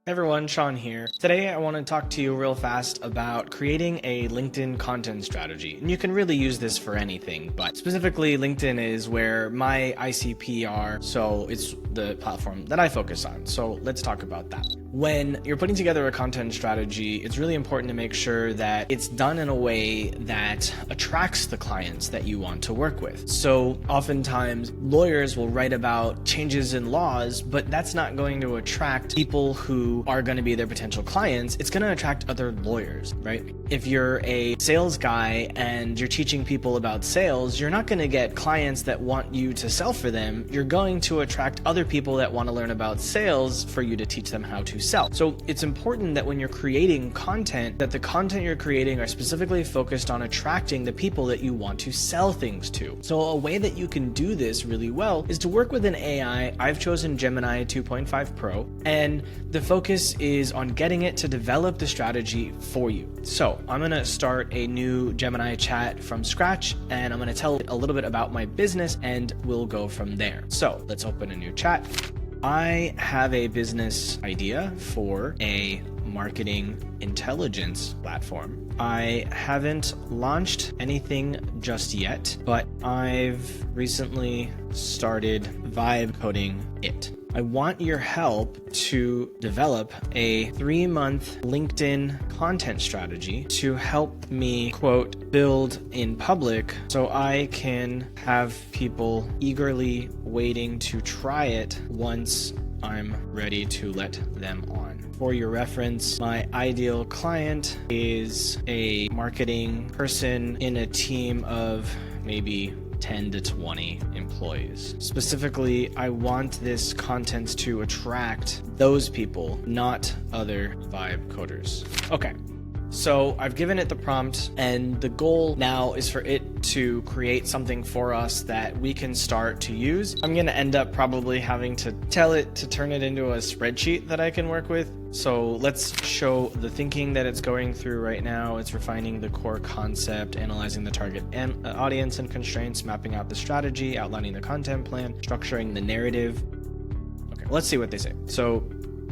Hey everyone, Sean here. Today I want to talk to you real fast about creating a LinkedIn content strategy. And you can really use this for anything, but specifically LinkedIn is where my ICP are, so it's the platform that I focus on. So let's talk about that. When you're putting together a content strategy, it's really important to make sure that it's done in a way that attracts the clients that you want to work with. So oftentimes lawyers will write about changes in laws, but that's not going to attract people who are going to be their potential clients. It's going to attract other lawyers, right? If you're a sales guy and you're teaching people about sales, you're not going to get clients that want you to sell for them. You're going to attract other people that want to learn about sales for you to teach them how to sell. So it's important that when you're creating content, that the content you're creating are specifically focused on attracting the people that you want to sell things to. So a way that you can do this really well is to work with an AI. I've chosen Gemini 2.5 Pro, and the focus is on getting it to develop the strategy for you. So I'm going to start a new Gemini chat from scratch, and I'm going to tell it a little bit about my business, and we'll go from there. So let's open a new chat. I have a business idea for a marketing intelligence platform. I haven't launched anything just yet, but I've recently started vibe coding it. I want your help to develop a 3-month LinkedIn content strategy to help me, quote, build in public so I can have people eagerly waiting to try it once I'm ready to let them on. For your reference, my ideal client is a marketing person in a team of maybe 10 to 20 employees. Specifically, I want this content to attract those people, not other vibe coders. Okay. So I've given it the prompt, and the goal now is for it to create something for us that we can start to use. I'm going to end up probably having to tell it to turn it into a spreadsheet that I can work with. So let's show the thinking that it's going through right now. It's refining the core concept, analyzing the target and audience and constraints, mapping out the strategy, outlining the content plan, structuring the narrative. Okay, let's see what they say. So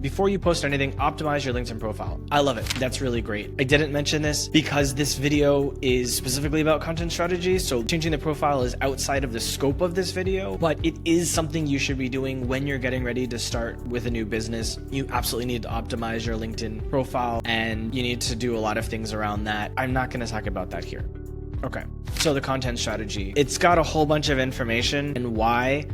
before you post anything, optimize your LinkedIn profile. I love it. That's really great. I didn't mention this because this video is specifically about content strategy, so changing the profile is outside of the scope of this video, but it is something you should be doing when you're getting ready to start with a new business. You absolutely need to optimize your LinkedIn profile, and you need to do a lot of things around that. I'm not going to talk about that here. Okay, so the content strategy. It's got a whole bunch of information and why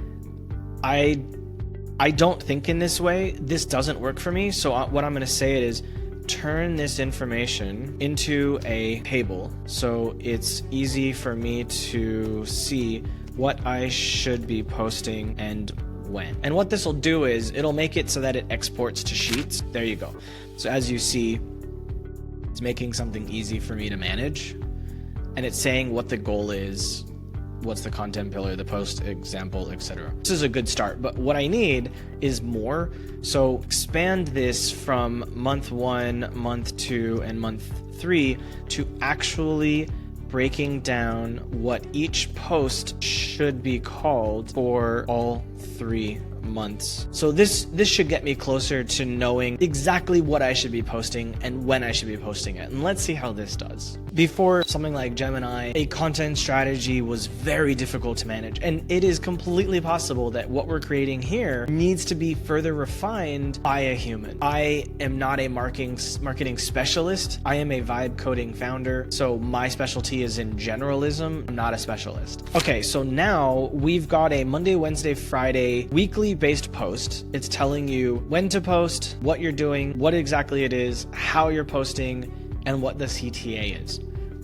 I don't think in this way. This doesn't work for me. So what I'm going to say is turn this information into a table so it's easy for me to see what I should be posting and when. And what this will do is it'll make it so that it exports to sheets. There you go. So as you see, it's making something easy for me to manage, and it's saying what the goal is, what's the content pillar, the post example, etc. This is a good start, but what I need is more. So expand this from month 1, month 2, and month 3 to actually breaking down what each post should be called for all 3 months. So this should get me closer to knowing exactly what I should be posting and when I should be posting it. And let's see how this does. Before something like Gemini, a content strategy was very difficult to manage, and it is completely possible that what we're creating here needs to be further refined by a human. I am not a marketing specialist. I am a vibe coding founder, so my specialty is in generalism. I'm not a specialist. Okay, so now we've got a Monday, Wednesday, Friday weekly based post. It's telling you when to post, what you're doing, what exactly it is, how you're posting, and what the CTA is.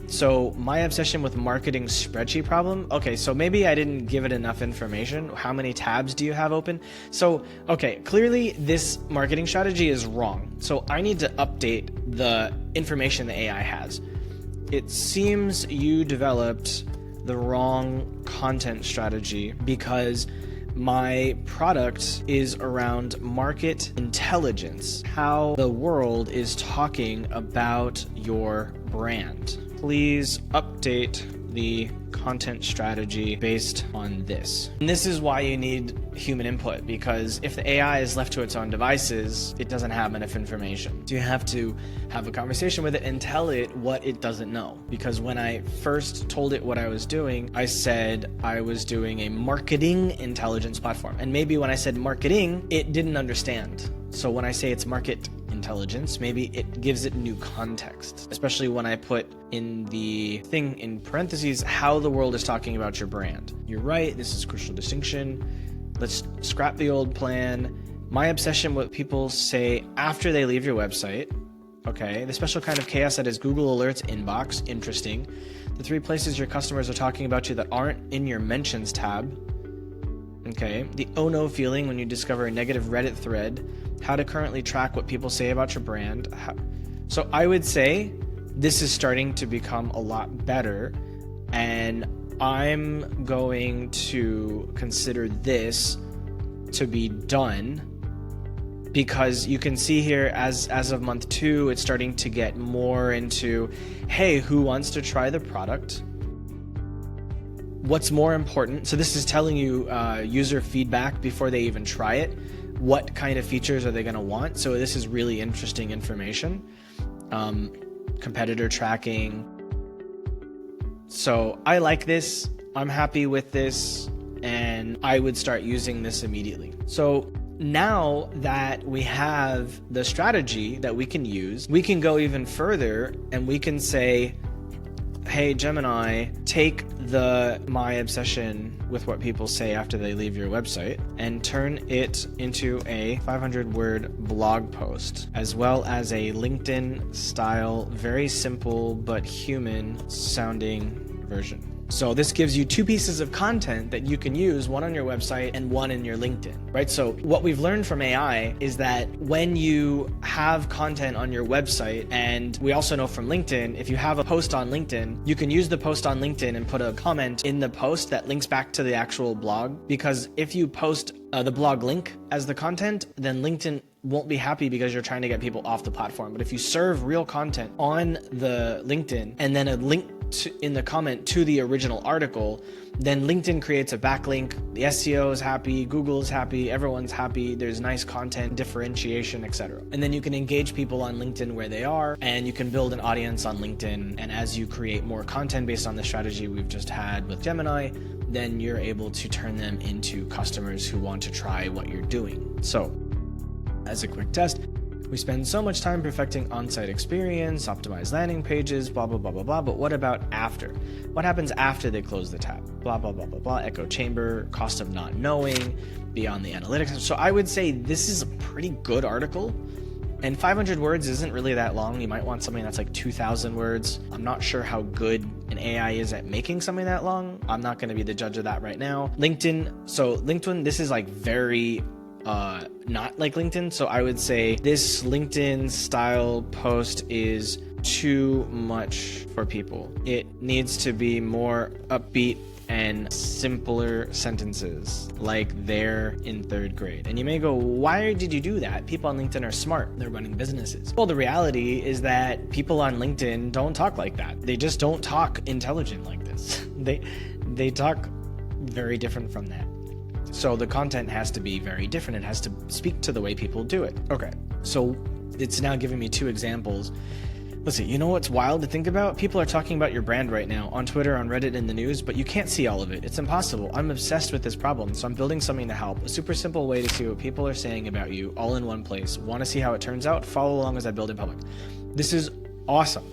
So my obsession with marketing spreadsheet problem. Okay, so maybe I didn't give it enough information. How many tabs do you have open? So, okay, clearly this marketing strategy is wrong. So I need to update the information the AI has. It seems you developed the wrong content strategy because my product is around market intelligence, how the world is talking about your brand. Please update the content strategy based on this. And this is why you need human input, because if the AI is left to its own devices, it doesn't have enough information. So you have to have a conversation with it and tell it what it doesn't know. Because when I first told it what I was doing, I said I was doing a marketing intelligence platform. And maybe when I said marketing, it didn't understand. So when I say it's market intelligence, maybe it gives it new context, especially when I put in the thing in parentheses how the world is talking about your brand. You're right, this is a crucial distinction. Let's scrap the old plan. My obsession with people say after they leave your website. Okay, the special kind of chaos that is Google Alerts inbox. Interesting. The 3 places your customers are talking about you that aren't in your mentions tab. Okay, the oh no feeling when you discover a negative Reddit thread. How to currently track what people say about your brand. So I would say this is starting to become a lot better, and I'm going to consider this to be done, because you can see here as of month 2, it's starting to get more into, hey, who wants to try the product? What's more important? So this is telling you user feedback before they even try it. What kind of features are they going to want? So this is really interesting information. Competitor tracking. So I like this. I'm happy with this, and I would start using this immediately. So now that we have the strategy that we can use, we can go even further and we can say, hey, Gemini, take my obsession with what people say after they leave your website and turn it into a 500-word blog post, as well as a LinkedIn style, very simple but human sounding version. So this gives you 2 pieces of content that you can use, one on your website and one in your LinkedIn, right? So what we've learned from AI is that when you have content on your website, and we also know from LinkedIn, if you have a post on LinkedIn, you can use the post on LinkedIn and put a comment in the post that links back to the actual blog. Because if you post the blog link as the content, then LinkedIn won't be happy because you're trying to get people off the platform. But if you serve real content on the LinkedIn and then a link in the comment to the original article, then LinkedIn creates a backlink. The SEO is happy, Google is happy, everyone's happy, there's nice content, differentiation, etc. And then you can engage people on LinkedIn where they are, and you can build an audience on LinkedIn. And as you create more content based on the strategy we've just had with Gemini, then you're able to turn them into customers who want to try what you're doing. So, as a quick test, we spend so much time perfecting on-site experience, optimize landing pages, blah, blah, blah, blah, blah. But what about after? What happens after they close the tab? Blah, blah, blah, blah, blah. Echo chamber, cost of not knowing, beyond the analytics. So I would say this is a pretty good article. And 500 words isn't really that long. You might want something that's like 2,000 words. I'm not sure how good an AI is at making something that long. I'm not going to be the judge of that right now. LinkedIn. So LinkedIn, this is like very not like LinkedIn. So I would say this LinkedIn style post is too much for people. It needs to be more upbeat and simpler sentences, like they're in 3rd grade. And you may go, why did you do that? People on LinkedIn are smart. They're running businesses. Well, the reality is that people on LinkedIn don't talk like that. They just don't talk intelligent like this. They talk very different from that. So the content has to be very different. It has to speak to the way people do it. Okay, so it's now giving me 2 examples. Let's see, you know what's wild to think about? People are talking about your brand right now on Twitter, on Reddit, in the news, but you can't see all of it. It's impossible. I'm obsessed with this problem, so I'm building something to help. A super simple way to see what people are saying about you all in one place. Want to see how it turns out? Follow along as I build in public. This is awesome.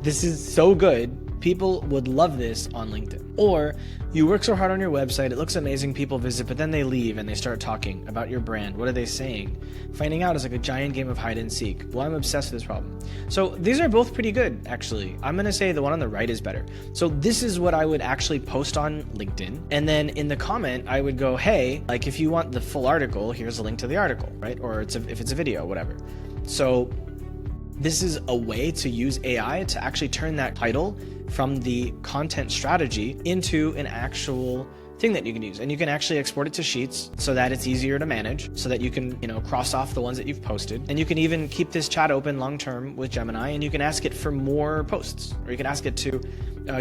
This is so good. People would love this on LinkedIn. Or you work so hard on your website, it looks amazing, people visit, but then they leave and they start talking about your brand. What are they saying? Finding out is like a giant game of hide and seek. Well, I'm obsessed with this problem. So these are both pretty good, actually. I'm going to say the one on the right is better. So this is what I would actually post on LinkedIn. And then in the comment, I would go, hey, like if you want the full article, here's a link to the article, right? Or if it's a video, whatever. So this is a way to use AI to actually turn that title from the content strategy into an actual thing that you can use. And you can actually export it to Sheets so that it's easier to manage, so that you can, cross off the ones that you've posted. And you can even keep this chat open long-term with Gemini, and you can ask it for more posts, or you can ask it to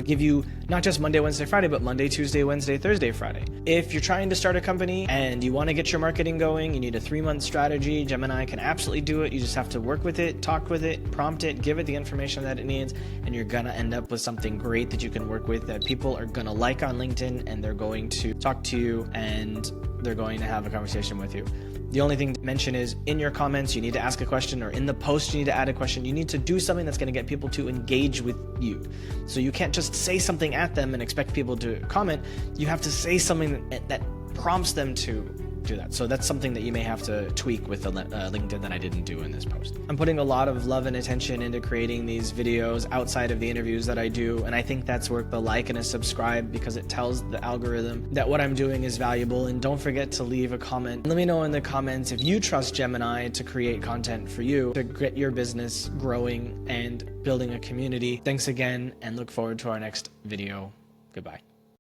give you not just Monday, Wednesday, Friday, but Monday, Tuesday, Wednesday, Thursday, Friday. If you're trying to start a company and you want to get your marketing going, you need a 3-month strategy, Gemini can absolutely do it. You just have to work with it, talk with it, prompt it, give it the information that it needs, and you're gonna end up with something great that you can work with, that people are gonna like on LinkedIn, and they're going to talk to you, and they're going to have a conversation with you. The only thing to mention is in your comments, you need to ask a question, or in the post, you need to add a question. You need to do something that's going to get people to engage with you. So you can't just say something at them and expect people to comment. You have to say something that prompts them to do that. So that's something that you may have to tweak with the LinkedIn that I didn't do in this post. I'm putting a lot of love and attention into creating these videos outside of the interviews that I do, and I think that's worth a like and a subscribe, because it tells the algorithm that what I'm doing is valuable. And don't forget to leave a comment. Let me know in the comments if you trust Gemini to create content for you to get your business growing and building a community. Thanks again, and look forward to our next video. Goodbye.